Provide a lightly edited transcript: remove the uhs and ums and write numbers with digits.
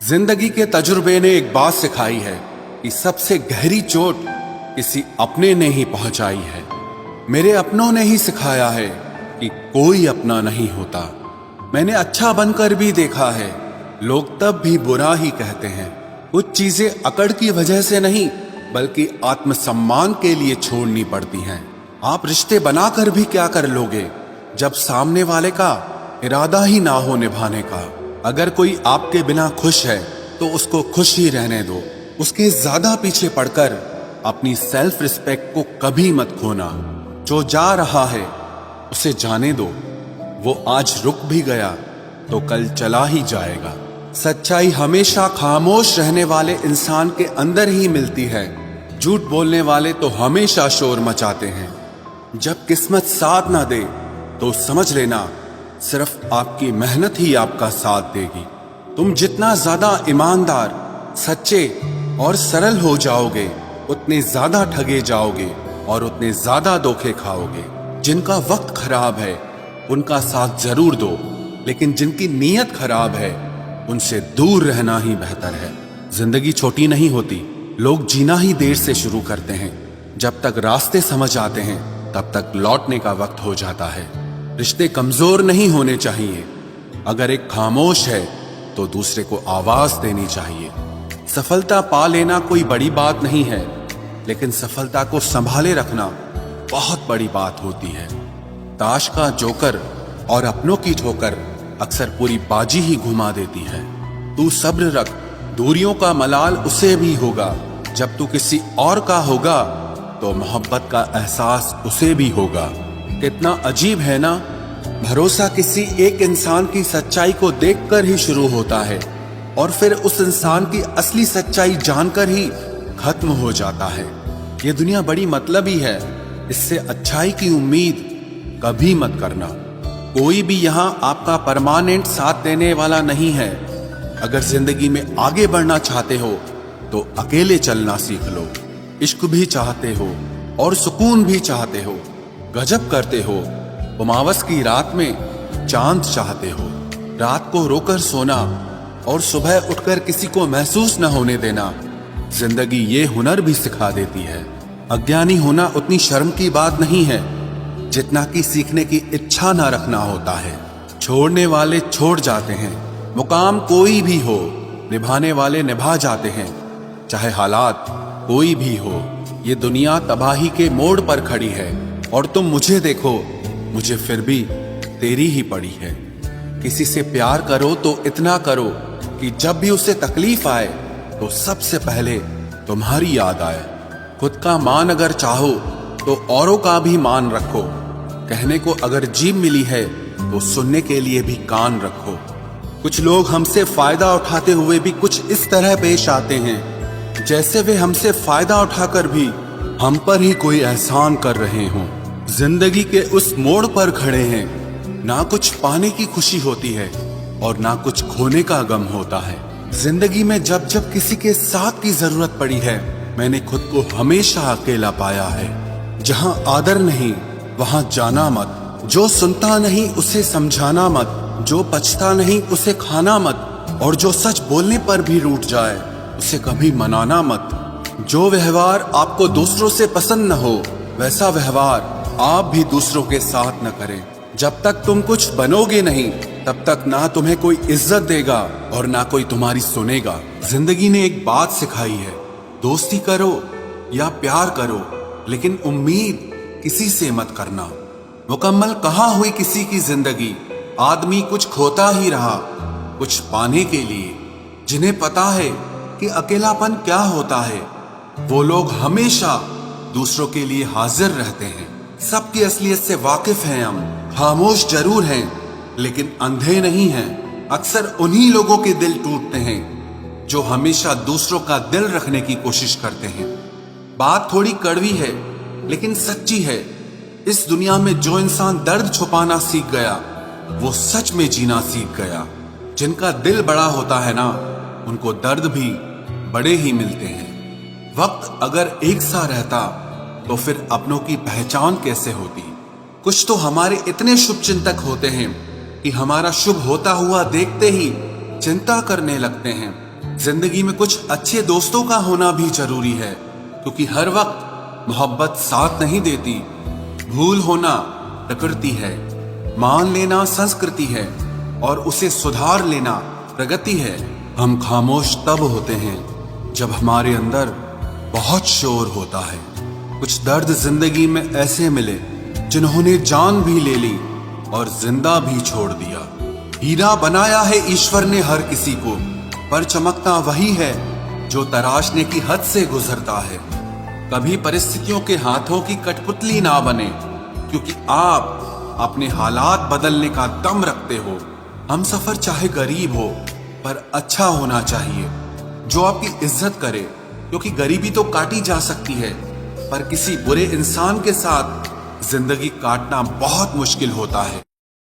जिंदगी के तजुर्बे ने एक बात सिखाई है कि सबसे गहरी चोट किसी अपने ने ही पहुंचाई है। मेरे अपनों ने ही सिखाया है कि कोई अपना नहीं होता। मैंने अच्छा बनकर भी देखा है, लोग तब भी बुरा ही कहते हैं। कुछ चीजें अकड़ की वजह से नहीं बल्कि आत्मसम्मान के लिए छोड़नी पड़ती हैं। आप रिश्ते बनाकर भी क्या कर लोगे जब सामने वाले का इरादा ही ना हो निभाने का। अगर कोई आपके बिना खुश है तो उसको खुश ही रहने दो। उसके ज्यादा पीछे पड़कर अपनी सेल्फ रिस्पेक्ट को कभी मत खोना। जो जा रहा है उसे जाने दो, वो आज रुक भी गया तो कल चला ही जाएगा। सच्चाई हमेशा खामोश रहने वाले इंसान के अंदर ही मिलती है। झूठ बोलने वाले तो हमेशा शोर मचाते हैं। जब किस्मत साथ ना दे तो समझ लेना सिर्फ आपकी मेहनत ही आपका साथ देगी। तुम जितना ज्यादा ईमानदार, सच्चे और सरल हो जाओगे उतने ज्यादा ठगे जाओगे और उतने ज्यादा धोखे खाओगे। जिनका वक्त खराब है उनका साथ जरूर दो, लेकिन जिनकी नीयत खराब है उनसे दूर रहना ही बेहतर है। जिंदगी छोटी नहीं होती, लोग जीना ही देर से शुरू करते हैं। जब तक रास्ते समझ आते हैं तब तक लौटने का वक्त हो जाता है। रिश्ते कमजोर नहीं होने चाहिए। अगर एक खामोश है तो दूसरे को आवाज देनी चाहिए। सफलता पा लेना कोई बड़ी बात नहीं है, लेकिन सफलता को संभाले रखना बहुत बड़ी बात होती है। ताश का जोकर और अपनों की ठोकर अक्सर पूरी बाजी ही घुमा देती है। तू सब्र रख, दूरियों का मलाल उसे भी होगा। जब तू किसी और का होगा तो मोहब्बत का एहसास उसे भी होगा। कितना अजीब है ना, भरोसा किसी एक इंसान की सच्चाई को देखकर ही शुरू होता है और फिर उस इंसान की असली सच्चाई जानकर ही खत्म हो जाता है। ये दुनिया बड़ी मतलबी है, इससे अच्छाई की उम्मीद कभी मत करना। कोई भी यहाँ आपका परमानेंट साथ देने वाला नहीं है। अगर जिंदगी में आगे बढ़ना चाहते हो तो अकेले चलना सीख लो। इश्क भी चाहते हो और सुकून भी चाहते हो, गजब करते हो। उमावस की रात में चांद चाहते हो। रात को रोकर सोना और सुबह उठकर किसी को महसूस न होने देना जिंदगी ये हुनर भी सिखा देती है। अज्ञानी होना उतनी शर्म की बात नहीं है जितना कि सीखने की इच्छा न रखना होता है। छोड़ने वाले छोड़ जाते हैं, मुकाम कोई भी हो, निभाने वाले निभा जाते हैं। चाहे हालात कोई भी हो, ये दुनिया तबाही के मोड़ पर खड़ी है और तुम मुझे देखो, मुझे फिर भी तेरी ही पड़ी है। किसी से प्यार करो तो इतना करो कि जब भी उसे तकलीफ आए तो सबसे पहले तुम्हारी याद आए। खुद का मान अगर चाहो तो औरों का भी मान रखो। कहने को अगर जीभ मिली है तो सुनने के लिए भी कान रखो। कुछ लोग हमसे फायदा उठाते हुए भी कुछ इस तरह पेश आते हैं जैसे वे हमसे फायदा उठाकर भी हम पर ही कोई एहसान कर रहे हों। जिंदगी के उस मोड़ पर खड़े हैं, ना कुछ पाने की खुशी होती है और ना कुछ खोने का गम होता है। जिंदगी में जब जब किसी के साथ की जरूरत पड़ी है, मैंने खुद को हमेशा अकेला पाया है। जहां आदर नहीं वहां जाना मत। जो सुनता नहीं उसे समझाना मत। जो पछता नहीं उसे खाना मत। और जो सच बोलने पर भी रूठ जाए उसे कभी मनाना मत। जो व्यवहार आपको दूसरों से पसंद न हो वैसा व्यवहार आप भी दूसरों के साथ न करें। जब तक तुम कुछ बनोगे नहीं तब तक ना तुम्हें कोई इज्जत देगा और ना कोई तुम्हारी सुनेगा। जिंदगी ने एक बात सिखाई है, दोस्ती करो या प्यार करो, लेकिन उम्मीद किसी से मत करना। मुकम्मल कहाँ हुई किसी की जिंदगी, आदमी कुछ खोता ही रहा कुछ पाने के लिए। जिन्हें पता है कि अकेलापन क्या होता है वो लोग हमेशा दूसरों के लिए हाजिर रहते हैं। सबकी असलियत से वाकिफ हैं हम, खामोश जरूर हैं लेकिन अंधे नहीं हैं। अक्सर उन्हीं लोगों के दिल टूटते हैं जो हमेशा दूसरों का दिल रखने की कोशिश करते हैं। बात थोड़ी कड़वी है लेकिन सच्ची है। इस दुनिया में जो इंसान दर्द छुपाना सीख गया वो सच में जीना सीख गया। जिनका दिल बड़ा होता है ना उनको दर्द भी बड़े ही मिलते हैं। वक्त अगर एक सा रहता तो फिर अपनों की पहचान कैसे होती। कुछ तो हमारे इतने शुभ चिंतक होते हैं कि हमारा शुभ होता हुआ देखते ही चिंता करने लगते हैं। जिंदगी में कुछ अच्छे दोस्तों का होना भी जरूरी है, क्योंकि हर वक्त मोहब्बत साथ नहीं देती। भूल होना प्रकृति है, मान लेना संस्कृति है और उसे सुधार लेना प्रगति है। हम खामोश तब होते हैं जब हमारे अंदर बहुत शोर होता है। कुछ दर्द जिंदगी में ऐसे मिले जिन्होंने जान भी ले ली और जिंदा भी छोड़ दिया। हीरा बनाया है ईश्वर ने हर किसी को, पर चमकता वही है जो तराशने की हद से गुजरता है। कभी परिस्थितियों के हाथों की कठपुतली ना बने, क्योंकि आप अपने हालात बदलने का दम रखते हो। हम सफर चाहे गरीब हो पर अच्छा होना चाहिए, जो आपकी इज्जत करे, क्योंकि गरीबी तो काटी जा सकती है पर किसी बुरे इंसान के साथ जिंदगी काटना बहुत मुश्किल होता है।